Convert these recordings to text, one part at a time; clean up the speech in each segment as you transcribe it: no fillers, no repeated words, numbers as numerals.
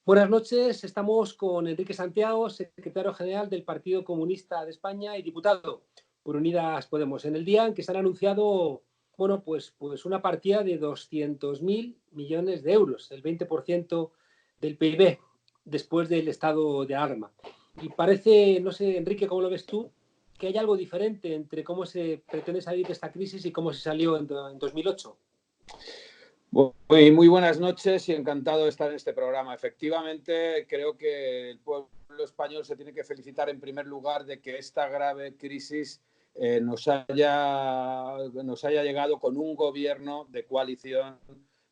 Buenas noches, estamos con Enrique Santiago, secretario general del Partido Comunista de España y diputado por Unidas Podemos, en el día en que se han anunciado pues una partida de 200.000 millones de euros, el 20% del PIB, después del estado de alarma. Y parece, no sé, Enrique, ¿cómo lo ves tú?, que hay algo diferente entre cómo se pretende salir de esta crisis y cómo se salió en 2008. Muy buenas noches y encantado de estar en este programa. Efectivamente, creo que el pueblo español se tiene que felicitar en primer lugar de que esta grave crisis nos haya llegado con un gobierno de coalición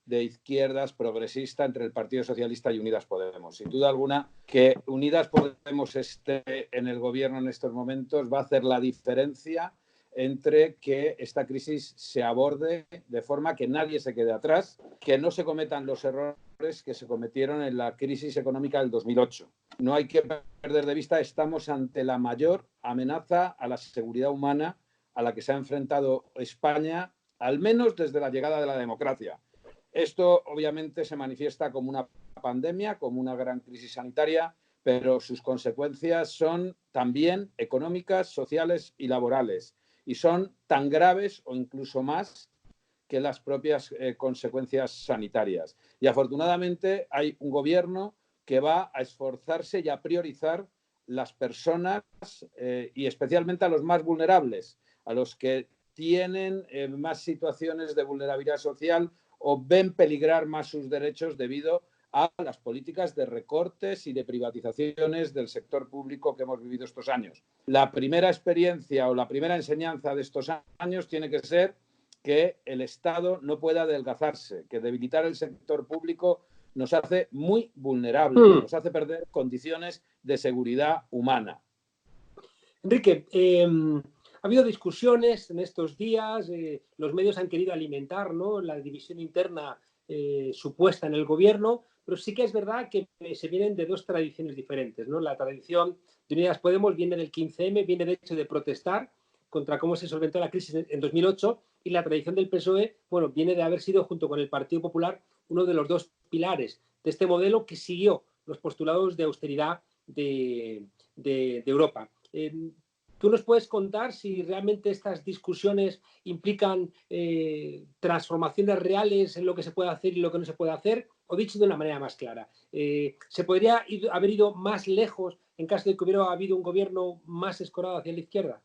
de izquierdas progresista entre el Partido Socialista y Unidas Podemos. Sin duda alguna, que Unidas Podemos esté en el gobierno en estos momentos va a hacer la diferencia entre que esta crisis se aborde de forma que nadie se quede atrás, que no se cometan los errores que se cometieron en la crisis económica del 2008. No hay que perder de vista, estamos ante la mayor amenaza a la seguridad humana a la que se ha enfrentado España, al menos desde la llegada de la democracia. Esto obviamente se manifiesta como una pandemia, como una gran crisis sanitaria, pero sus consecuencias son también económicas, sociales y laborales. Y son tan graves o incluso más que las propias consecuencias sanitarias. Y afortunadamente hay un gobierno que va a esforzarse y a priorizar las personas y especialmente a los más vulnerables, a los que tienen más situaciones de vulnerabilidad social o ven peligrar más sus derechos debido a las políticas de recortes y de privatizaciones del sector público que hemos vivido estos años. La primera experiencia o la primera enseñanza de estos años tiene que ser que el Estado no puede adelgazarse, que debilitar el sector público nos hace muy vulnerables, nos hace perder condiciones de seguridad humana. Enrique, ha habido discusiones en estos días, los medios han querido alimentar, ¿no?, la división interna supuesta en el gobierno, pero sí que es verdad que se vienen de dos tradiciones diferentes, ¿no? La tradición de Unidas Podemos viene del 15M, viene de hecho de protestar contra cómo se solventó la crisis en 2008, y la tradición del PSOE, bueno, viene de haber sido, junto con el Partido Popular, uno de los dos pilares de este modelo que siguió los postulados de austeridad de Europa. ¿Tú nos puedes contar si realmente estas discusiones implican transformaciones reales en lo que se puede hacer y lo que no se puede hacer? O dicho de una manera más clara, ¿se podría haber ido más lejos en caso de que hubiera habido un gobierno más escorado hacia la izquierda?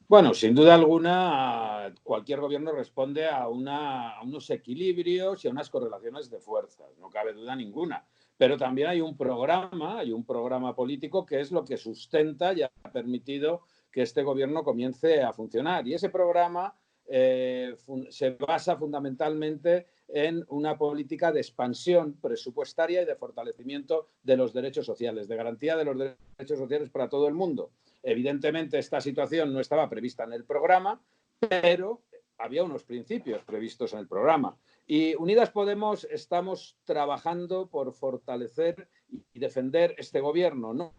Bueno, sin duda alguna, cualquier gobierno responde a unos equilibrios y a unas correlaciones de fuerzas, no cabe duda ninguna. Pero también hay un programa político que es lo que sustenta y ha permitido que este gobierno comience a funcionar. Y ese programa se basa fundamentalmente en una política de expansión presupuestaria y de fortalecimiento de los derechos sociales, de garantía de los derechos sociales para todo el mundo. Evidentemente, esta situación no estaba prevista en el programa, pero había unos principios previstos en el programa. Y Unidas Podemos estamos trabajando por fortalecer y defender este gobierno. No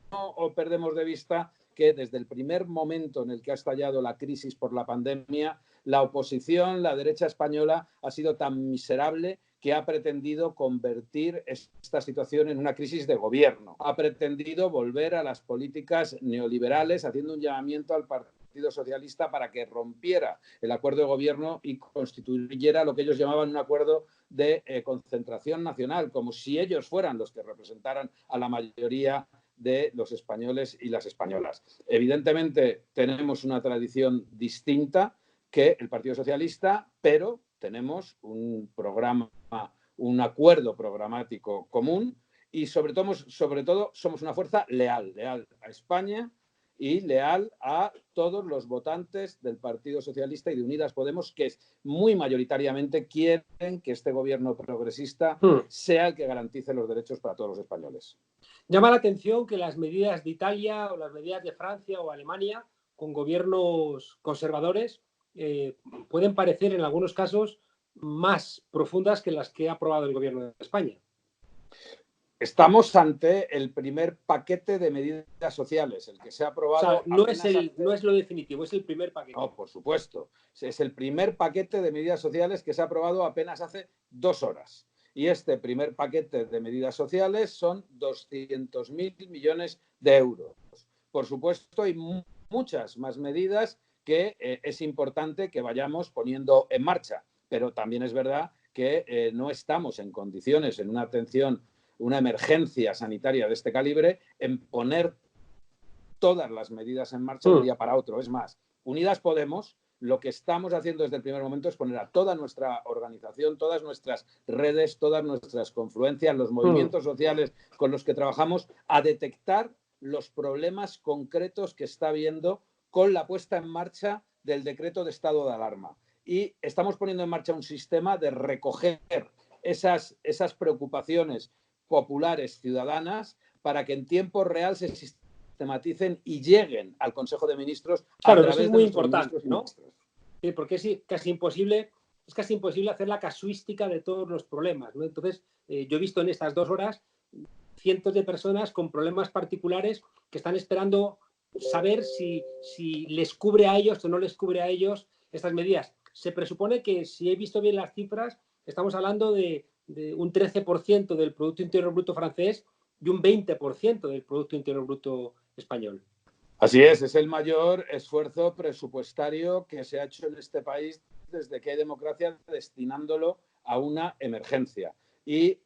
perdemos de vista que desde el primer momento en el que ha estallado la crisis por la pandemia, la oposición, la derecha española, ha sido tan miserable que ha pretendido convertir esta situación en una crisis de gobierno. Ha pretendido volver a las políticas neoliberales, haciendo un llamamiento al Partido Socialista para que rompiera el acuerdo de gobierno y constituyera lo que ellos llamaban un acuerdo de concentración nacional, como si ellos fueran los que representaran a la mayoría de los españoles y las españolas. Evidentemente, tenemos una tradición distinta que el Partido Socialista, pero tenemos un programa, un acuerdo programático común y sobre todo somos una fuerza leal a España y leal a todos los votantes del Partido Socialista y de Unidas Podemos, que muy mayoritariamente quieren que este gobierno progresista sea el que garantice los derechos para todos los españoles. Llama la atención que las medidas de Italia o las medidas de Francia o Alemania, con gobiernos conservadores, pueden parecer en algunos casos más profundas que las que ha aprobado el gobierno de España. Estamos ante el primer paquete de medidas sociales, el que se ha aprobado. O sea, no es lo definitivo, es el primer paquete. No, por supuesto. Es el primer paquete de medidas sociales que se ha aprobado apenas hace 2 horas. Y este primer paquete de medidas sociales son 200.000 millones de euros. Por supuesto, hay muchas más medidas que es importante que vayamos poniendo en marcha, pero también es verdad que no estamos en condiciones, en una atención, una emergencia sanitaria de este calibre, en poner todas las medidas en marcha de un día para otro. Es más, Unidas Podemos, lo que estamos haciendo desde el primer momento es poner a toda nuestra organización, todas nuestras redes, todas nuestras confluencias, los movimientos sociales con los que trabajamos, a detectar los problemas concretos que está habiendo con la puesta en marcha del decreto de estado de alarma. Y estamos poniendo en marcha un sistema de recoger esas preocupaciones populares ciudadanas para que en tiempo real se sistematicen y lleguen al Consejo de Ministros a Claro, través eso es de muy nuestros importante, ministros y ¿no? ministras. Sí, porque es casi imposible hacer la casuística de todos los problemas, ¿no? Entonces, yo he visto en estas 2 horas cientos de personas con problemas particulares que están esperando saber si les cubre a ellos o no les cubre a ellos estas medidas. Se presupone que, si he visto bien las cifras, estamos hablando de un 13% del Producto Interior Bruto francés y un 20% del Producto Interior Bruto español. Así es el mayor esfuerzo presupuestario que se ha hecho en este país desde que hay democracia, destinándolo a una emergencia. Y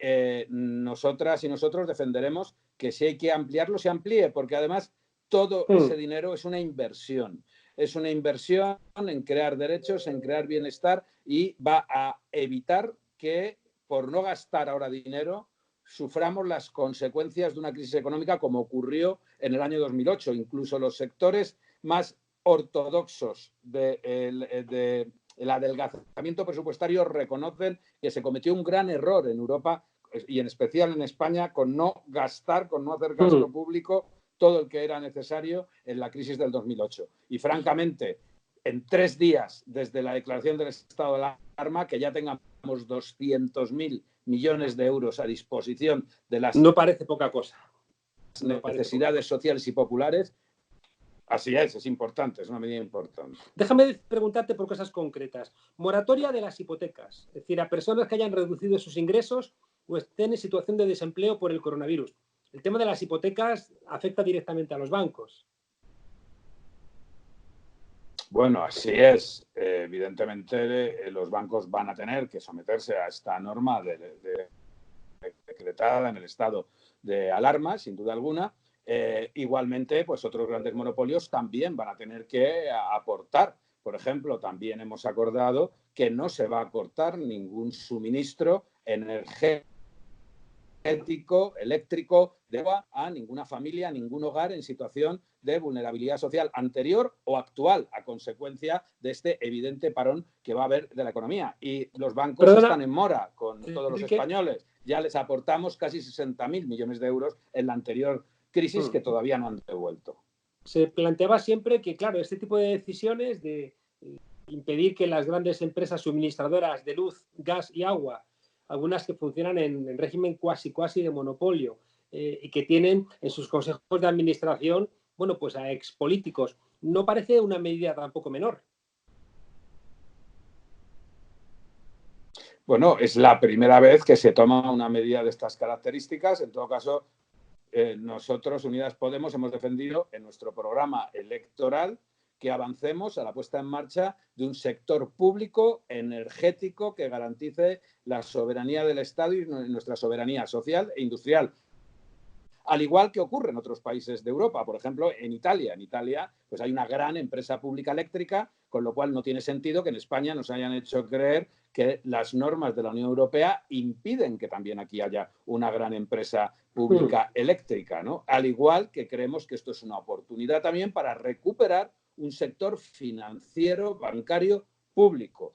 nosotras y nosotros defenderemos que si hay que ampliarlo, se amplíe, porque además todo ese dinero es una inversión. Es una inversión en crear derechos, en crear bienestar, y va a evitar que, por no gastar ahora dinero, suframos las consecuencias de una crisis económica como ocurrió en el año 2008. Incluso los sectores más ortodoxos del adelgazamiento presupuestario reconocen que se cometió un gran error en Europa y en especial en España con no gastar, con no hacer gasto público todo el que era necesario en la crisis del 2008. Y francamente, en 3 días desde la declaración del estado de alarma, que ya tengamos 200.000 millones de euros a disposición de las no parece poca cosa. necesidades sociales y populares. Así es importante, es una medida importante. Déjame preguntarte por cosas concretas. Moratoria de las hipotecas, es decir, a personas que hayan reducido sus ingresos o estén en situación de desempleo por el coronavirus. El tema de las hipotecas afecta directamente a los bancos. Bueno, así es. Evidentemente, los bancos van a tener que someterse a esta norma decretada en el estado de alarma, sin duda alguna. Igualmente, pues otros grandes monopolios también van a tener que aportar. Por ejemplo, también hemos acordado que no se va a cortar ningún suministro energético, eléctrico, de agua a ninguna familia, a ningún hogar en situación de vulnerabilidad social anterior o actual a consecuencia de este evidente parón que va a haber de la economía. Y los bancos están en mora con todos los españoles. Ya les aportamos casi 60.000 millones de euros en la anterior crisis que todavía no han devuelto. Se planteaba siempre que, claro, este tipo de decisiones de impedir que las grandes empresas suministradoras de luz, gas y agua, algunas que funcionan en régimen cuasi de monopolio, y que tienen en sus consejos de administración, bueno, pues a expolíticos, no parece una medida tampoco menor. Bueno, es la primera vez que se toma una medida de estas características. En todo caso, nosotros, Unidas Podemos, hemos defendido en nuestro programa electoral que avancemos a la puesta en marcha de un sector público energético que garantice la soberanía del Estado y nuestra soberanía social e industrial. Al igual que ocurre en otros países de Europa, por ejemplo, en Italia. En Italia, pues hay una gran empresa pública eléctrica, con lo cual no tiene sentido que en España nos hayan hecho creer que las normas de la Unión Europea impiden que también aquí haya una gran empresa pública eléctrica, ¿no? Al igual que creemos que esto es una oportunidad también para recuperar un sector financiero, bancario, público.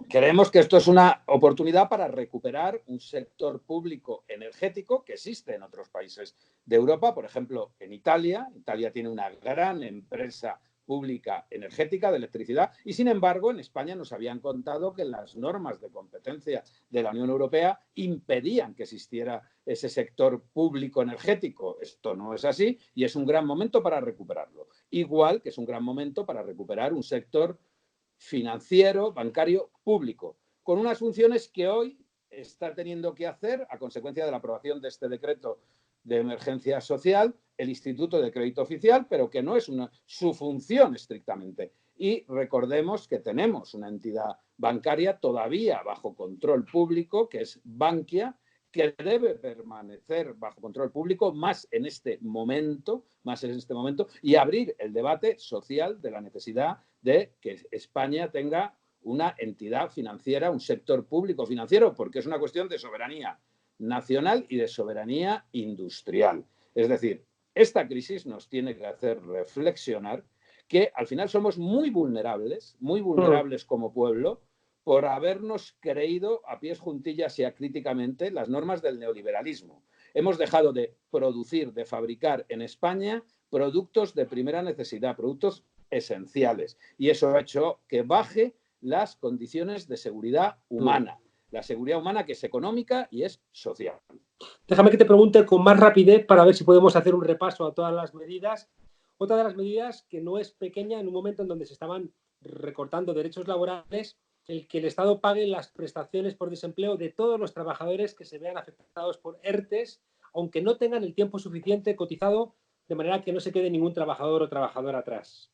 Creemos que esto es una oportunidad para recuperar un sector público energético que existe en otros países de Europa. Por ejemplo, en Italia. Italia tiene una gran empresa pública energética de electricidad y, sin embargo, en España nos habían contado que las normas de competencia de la Unión Europea impedían que existiera ese sector público energético. Esto no es así y es un gran momento para recuperarlo. Igual que es un gran momento para recuperar un sector financiero, bancario, público, con unas funciones que hoy está teniendo que hacer, a consecuencia de la aprobación de este decreto de emergencia social, el Instituto de Crédito Oficial, pero que no es su función estrictamente. Y recordemos que tenemos una entidad bancaria todavía bajo control público, que es Bankia, que debe permanecer bajo control público más en este momento, y abrir el debate social de la necesidad de que España tenga una entidad financiera, un sector público financiero, porque es una cuestión de soberanía nacional y de soberanía industrial. Es decir, esta crisis nos tiene que hacer reflexionar que al final somos muy vulnerables como pueblo, por habernos creído a pies juntillas y acríticamente las normas del neoliberalismo. Hemos dejado de producir, de fabricar en España productos de primera necesidad, productos esenciales. Y eso ha hecho que baje las condiciones de seguridad humana. La seguridad humana que es económica y es social. Déjame que te pregunte con más rapidez para ver si podemos hacer un repaso a todas las medidas. Otra de las medidas que no es pequeña en un momento en donde se estaban recortando derechos laborales, el que el Estado pague las prestaciones por desempleo de todos los trabajadores que se vean afectados por ERTES, aunque no tengan el tiempo suficiente cotizado, de manera que no se quede ningún trabajador o trabajadora atrás.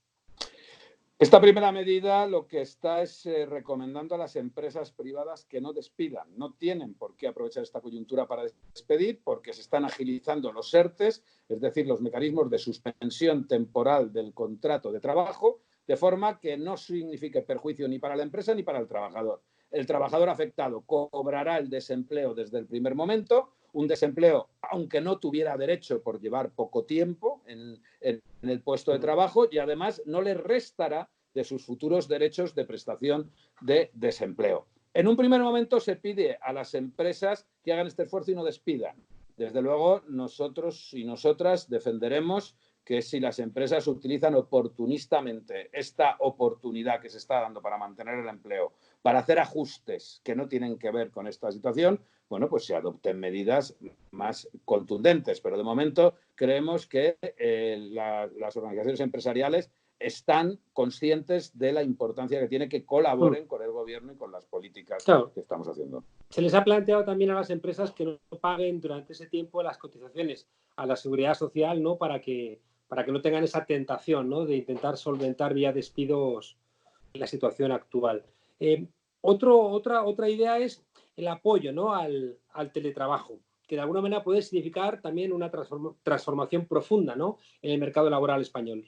Esta primera medida lo que está es recomendando a las empresas privadas que no despidan. No tienen por qué aprovechar esta coyuntura para despedir porque se están agilizando los ERTES, es decir, los mecanismos de suspensión temporal del contrato de trabajo, de forma que no signifique perjuicio ni para la empresa ni para el trabajador. El trabajador afectado cobrará el desempleo desde el primer momento, un desempleo aunque no tuviera derecho por llevar poco tiempo en el puesto de trabajo, y además no le restará de sus futuros derechos de prestación de desempleo. En un primer momento se pide a las empresas que hagan este esfuerzo y no despidan. Desde luego, nosotros y nosotras defenderemos que si las empresas utilizan oportunistamente esta oportunidad que se está dando para mantener el empleo, para hacer ajustes que no tienen que ver con esta situación, bueno, pues se adopten medidas más contundentes. Pero de momento creemos que las organizaciones empresariales están conscientes de la importancia que tiene que colaboren con el gobierno y con las políticas que estamos haciendo. Se les ha planteado también a las empresas que no paguen durante ese tiempo las cotizaciones a la seguridad social, ¿no? Para que no tengan esa tentación, ¿no? De intentar solventar vía despidos la situación actual. Otra idea es el apoyo, ¿no? al teletrabajo, que de alguna manera puede significar también una transformación profunda, ¿no? En el mercado laboral español.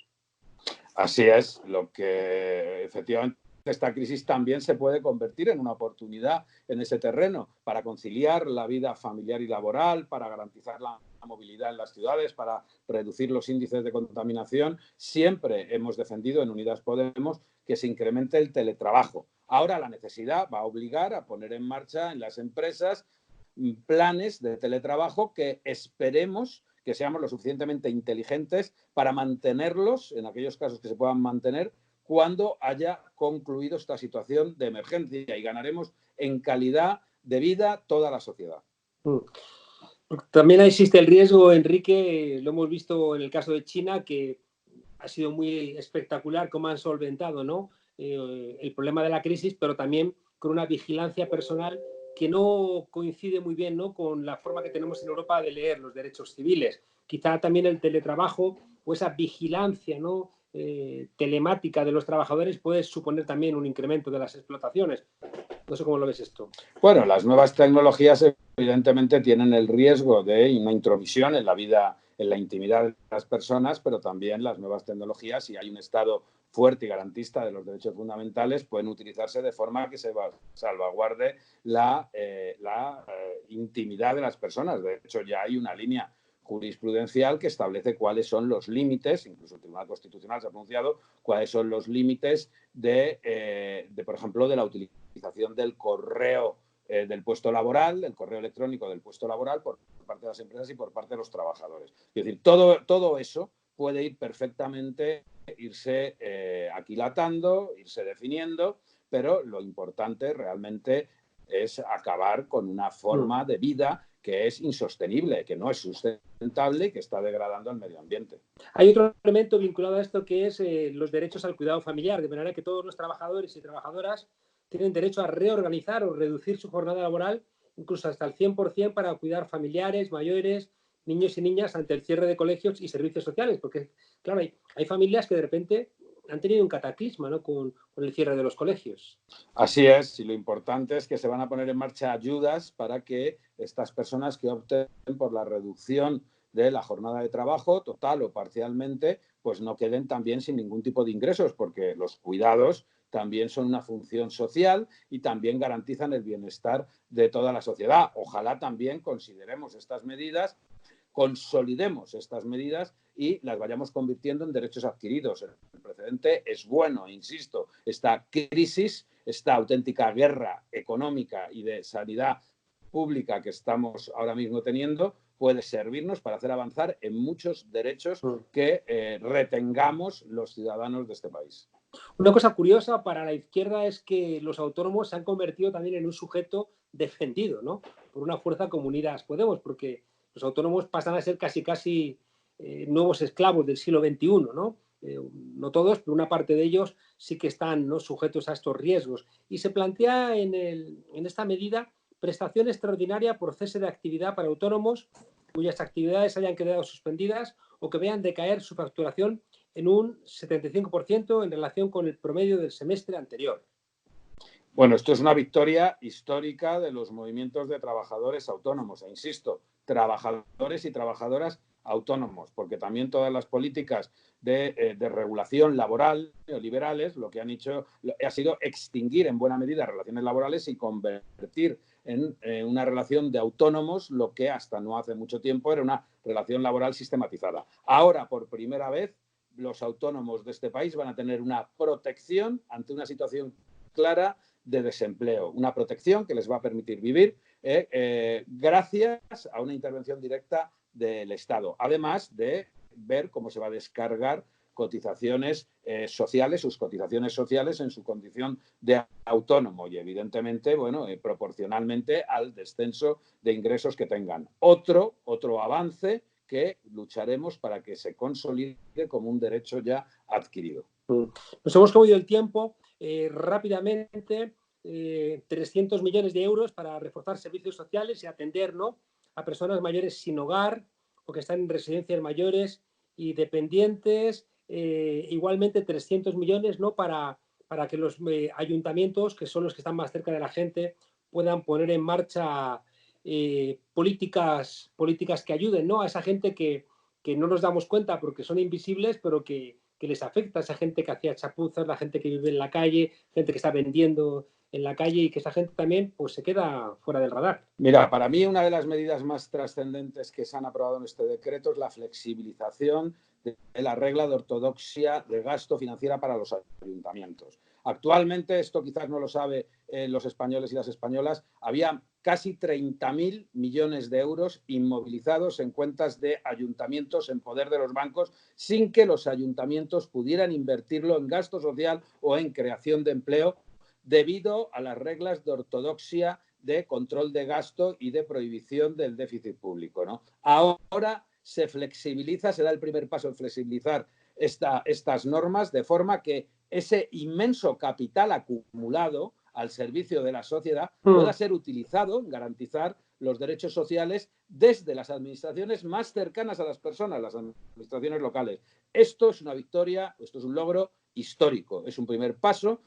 Así es, lo que efectivamente esta crisis también se puede convertir en una oportunidad en ese terreno para conciliar la vida familiar y laboral, para garantizar la movilidad en las ciudades, para reducir los índices de contaminación. Siempre hemos defendido en Unidas Podemos que se incremente el teletrabajo. Ahora la necesidad va a obligar a poner en marcha en las empresas planes de teletrabajo que esperemos que seamos lo suficientemente inteligentes para mantenerlos, en aquellos casos que se puedan mantener, cuando haya concluido esta situación de emergencia, y ganaremos en calidad de vida toda la sociedad. También existe el riesgo, Enrique, lo hemos visto en el caso de China, que ha sido muy espectacular cómo han solventado, ¿no? El problema de la crisis, pero también con una vigilancia personal que no coincide muy bien, ¿no? Con la forma que tenemos en Europa de leer los derechos civiles. Quizá también el teletrabajo o esa vigilancia, ¿no? Telemática de los trabajadores puede suponer también un incremento de las explotaciones. No sé cómo lo ves esto. Bueno, las nuevas tecnologías evidentemente tienen el riesgo de una intromisión en la vida, en la intimidad de las personas, pero también las nuevas tecnologías, si hay un Estado fuerte y garantista de los derechos fundamentales, pueden utilizarse de forma que se salvaguarde la intimidad de las personas. De hecho, ya hay una línea jurisprudencial que establece cuáles son los límites, incluso el Tribunal Constitucional se ha pronunciado, cuáles son los límites de por ejemplo, de la utilización del correo del puesto laboral, del correo electrónico del puesto laboral por parte de las empresas y por parte de los trabajadores. Es decir, todo eso puede ir perfectamente, irse aquilatando, irse definiendo, pero lo importante realmente es acabar con una forma de vida que es insostenible, que no es sustentable y que está degradando el medio ambiente. Hay otro elemento vinculado a esto que es los derechos al cuidado familiar, de manera que todos los trabajadores y trabajadoras tienen derecho a reorganizar o reducir su jornada laboral incluso hasta el 100% para cuidar familiares, mayores, niños y niñas ante el cierre de colegios y servicios sociales, porque, claro, hay familias que de repente han tenido un cataclisma, ¿no?, con el cierre de los colegios. Así es, y lo importante es que se van a poner en marcha ayudas para que estas personas que opten por la reducción de la jornada de trabajo, total o parcialmente, pues no queden también sin ningún tipo de ingresos, porque los cuidados también son una función social y también garantizan el bienestar de toda la sociedad. Ojalá también consideremos estas medidas, consolidemos estas medidas y las vayamos convirtiendo en derechos adquiridos. El precedente es bueno, insisto, esta crisis, esta auténtica guerra económica y de sanidad pública que estamos ahora mismo teniendo puede servirnos para hacer avanzar en muchos derechos que retengamos los ciudadanos de este país. Una cosa curiosa para la izquierda es que los autónomos se han convertido también en un sujeto defendido, ¿no?, por una fuerza como Unidas Podemos, porque los autónomos pasan a ser casi nuevos esclavos del siglo XXI, ¿no? No todos, pero una parte de ellos sí que están, ¿no?, sujetos a estos riesgos. Y se plantea en esta medida prestación extraordinaria por cese de actividad para autónomos cuyas actividades hayan quedado suspendidas o que vean decaer su facturación en un 75% en relación con el promedio del semestre anterior. Bueno, esto es una victoria histórica de los movimientos de trabajadores autónomos, e insisto, trabajadores y trabajadoras autónomos, porque también todas las políticas de regulación laboral neoliberales lo que han hecho ha sido extinguir en buena medida relaciones laborales y convertir en una relación de autónomos lo que hasta no hace mucho tiempo era una relación laboral sistematizada. Ahora, por primera vez, los autónomos de este país van a tener una protección ante una situación clara de desempleo, una protección que les va a permitir vivir gracias a una intervención directa del Estado, además de ver cómo se va a descargar cotizaciones sociales, sus cotizaciones sociales en su condición de autónomo y evidentemente, bueno, proporcionalmente al descenso de ingresos que tengan. Otro avance que lucharemos para que se consolide como un derecho ya adquirido. Nos hemos comido el tiempo. Rápidamente, 300 millones de euros para reforzar servicios sociales y atender, ¿no?, a personas mayores sin hogar o que están en residencias mayores y dependientes. Igualmente 300 millones, ¿no?, para que los ayuntamientos, que son los que están más cerca de la gente, puedan poner en marcha políticas que ayuden, ¿no?, a esa gente que no nos damos cuenta porque son invisibles, pero que les afecta, a esa gente que hacía chapuzas, la gente que vive en la calle, gente que está vendiendo en la calle y que esa gente también pues se queda fuera del radar. Mira, para mí una de las medidas más trascendentes que se han aprobado en este decreto es la flexibilización de la regla de ortodoxia de gasto financiera para los ayuntamientos. Actualmente, esto quizás no lo saben los españoles y las españolas, había casi 30.000 millones de euros inmovilizados en cuentas de ayuntamientos en poder de los bancos sin que los ayuntamientos pudieran invertirlo en gasto social o en creación de empleo debido a las reglas de ortodoxia de control de gasto y de prohibición del déficit público, ¿no? Ahora se flexibiliza, se da el primer paso en flexibilizar estas normas de forma que ese inmenso capital acumulado al servicio de la sociedad pueda ser utilizado en garantizar los derechos sociales desde las administraciones más cercanas a las personas, las administraciones locales. Esto es una victoria, esto es un logro histórico, es un primer paso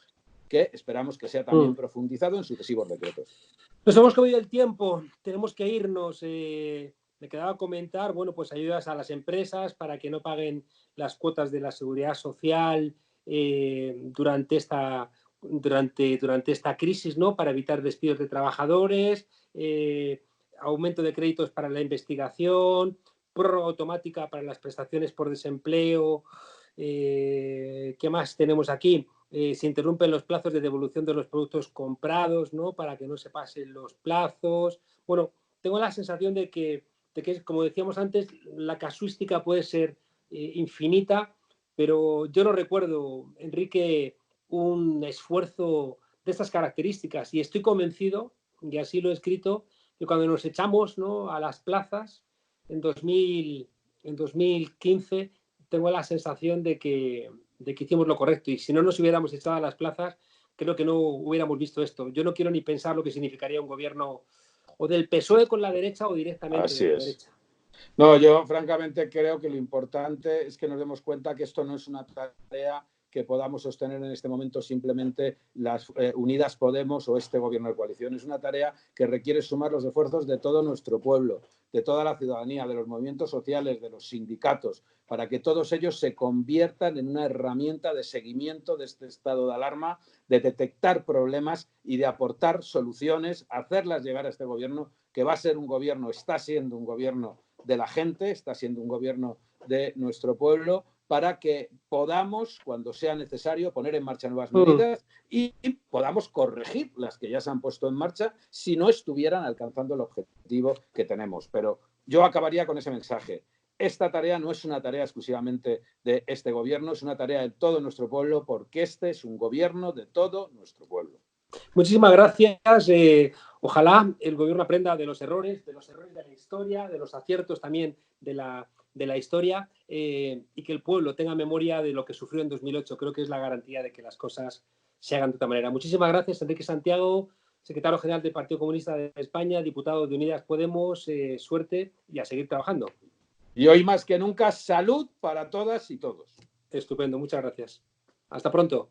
que esperamos que sea también profundizado en sucesivos decretos. Nos hemos comido el tiempo, tenemos que irnos. Me quedaba comentar, bueno, pues ayudas a las empresas para que no paguen las cuotas de la seguridad social durante esta crisis, ¿no?, para evitar despidos de trabajadores, aumento de créditos para la investigación, prórroga automática para las prestaciones por desempleo. ¿Qué más tenemos aquí? Se interrumpen los plazos de devolución de los productos comprados, ¿no?, para que no se pasen los plazos. Bueno, tengo la sensación de que, como decíamos antes, la casuística puede ser infinita, pero yo no recuerdo, Enrique, un esfuerzo de estas características y estoy convencido, y así lo he escrito, que cuando nos echamos, ¿no?, a las plazas en 2015, tengo la sensación de que hicimos lo correcto y si no nos hubiéramos echado a las plazas, creo que no hubiéramos visto esto. Yo no quiero ni pensar lo que significaría un gobierno o del PSOE con la derecha o directamente Así de la es. derecha. No, yo francamente creo que lo importante es que nos demos cuenta que esto no es una tarea que podamos sostener en este momento simplemente las Unidas Podemos o este gobierno de coalición. Es una tarea que requiere sumar los esfuerzos de todo nuestro pueblo, de toda la ciudadanía, de los movimientos sociales, de los sindicatos, para que todos ellos se conviertan en una herramienta de seguimiento de este estado de alarma, de detectar problemas y de aportar soluciones, hacerlas llegar a este gobierno, que va a ser un gobierno, está siendo un gobierno de la gente, está siendo un gobierno de nuestro pueblo, para que podamos, cuando sea necesario, poner en marcha nuevas medidas y podamos corregir las que ya se han puesto en marcha si no estuvieran alcanzando el objetivo que tenemos. Pero yo acabaría con ese mensaje. Esta tarea no es una tarea exclusivamente de este gobierno, es una tarea de todo nuestro pueblo, porque este es un gobierno de todo nuestro pueblo. Muchísimas gracias. Ojalá el gobierno aprenda de los errores de la historia, de los aciertos también de la historia, y que el pueblo tenga memoria de lo que sufrió en 2008. Creo que es la garantía de que las cosas se hagan de otra manera. Muchísimas gracias, Enrique Santiago, secretario general del Partido Comunista de España, diputado de Unidas Podemos. Suerte y a seguir trabajando. Y hoy más que nunca, salud para todas y todos. Estupendo, muchas gracias. Hasta pronto.